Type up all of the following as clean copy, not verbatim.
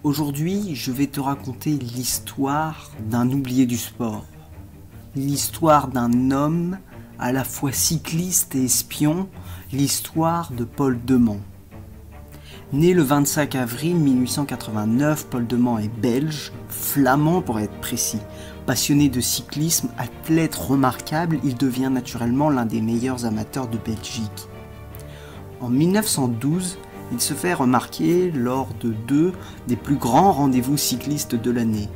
Aujourd'hui, je vais te raconter l'histoire d'un oublié du sport. L'histoire d'un homme à la fois cycliste et espion, l'histoire de Paul Demant. Né le 25 avril 1889, Paul Demant est belge, flamand pour être précis. Passionné de cyclisme, athlète remarquable, il devient naturellement l'un des meilleurs amateurs de Belgique. En 1912, il se fait remarquer lors de deux des plus grands rendez-vous cyclistes de l'année.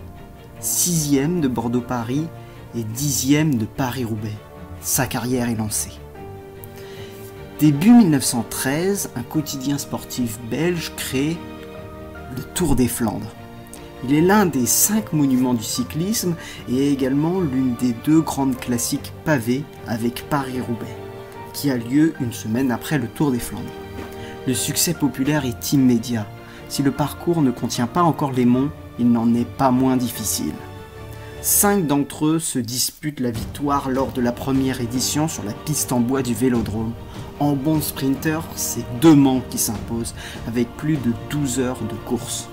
6e de Bordeaux-Paris et 10e de Paris-Roubaix. Sa carrière est lancée. Début 1913, un quotidien sportif belge crée le Tour des Flandres. Il est l'un des 5 monuments du cyclisme et est également l'une des 2 grandes classiques pavées avec Paris-Roubaix, qui a lieu une semaine après le Tour des Flandres. Le succès populaire est immédiat. Si le parcours ne contient pas encore les monts, il n'en est pas moins difficile. 5 d'entre eux se disputent la victoire lors de la première édition sur la piste en bois du Vélodrome. En bon sprinter, c'est Demant qui s'impose avec plus de 12 heures de course.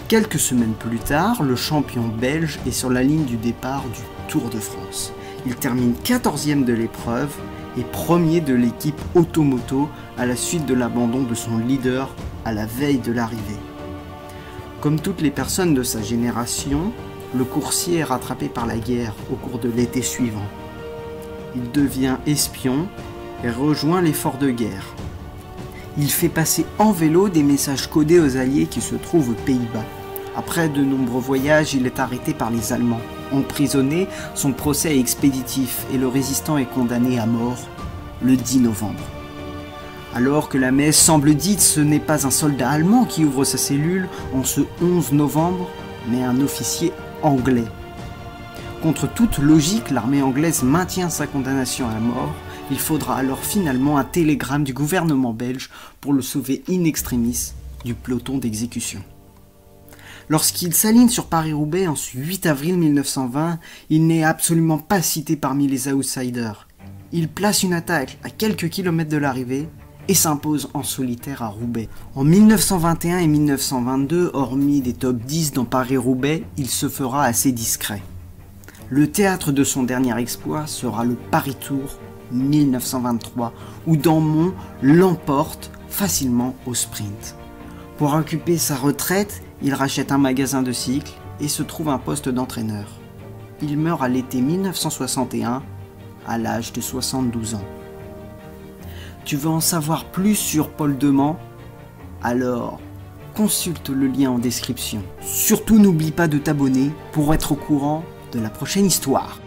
Quelques semaines plus tard, le champion belge est sur la ligne du départ du Tour de France. Il termine 14e de l'épreuve et premier de l'équipe Automoto à la suite de l'abandon de son leader à la veille de l'arrivée. Comme toutes les personnes de sa génération, le coursier est rattrapé par la guerre au cours de l'été suivant. Il devient espion et rejoint l'effort de guerre. Il fait passer en vélo des messages codés aux Alliés qui se trouvent aux Pays-Bas. Après de nombreux voyages, il est arrêté par les Allemands. Emprisonné, son procès est expéditif et le résistant est condamné à mort le 10 novembre. Alors que la messe semble dite, ce n'est pas un soldat allemand qui ouvre sa cellule en ce 11 novembre, mais un officier anglais. Contre toute logique, l'armée anglaise maintient sa condamnation à la mort. Il faudra alors finalement un télégramme du gouvernement belge pour le sauver in extremis du peloton d'exécution. Lorsqu'il s'aligne sur Paris-Roubaix en ce 8 avril 1920, il n'est absolument pas cité parmi les outsiders. Il place une attaque à quelques kilomètres de l'arrivée et s'impose en solitaire à Roubaix. En 1921 et 1922, hormis des top 10 dans Paris-Roubaix, il se fera assez discret. Le théâtre de son dernier exploit sera le Paris-Tour 1923, où Demant l'emporte facilement au sprint. Pour occuper sa retraite, il rachète un magasin de cycles et se trouve un poste d'entraîneur. Il meurt à l'été 1961, à l'âge de 72 ans. Tu veux en savoir plus sur Paul Demant? Alors, consulte le lien en description. Surtout n'oublie pas de t'abonner pour être au courant de la prochaine histoire.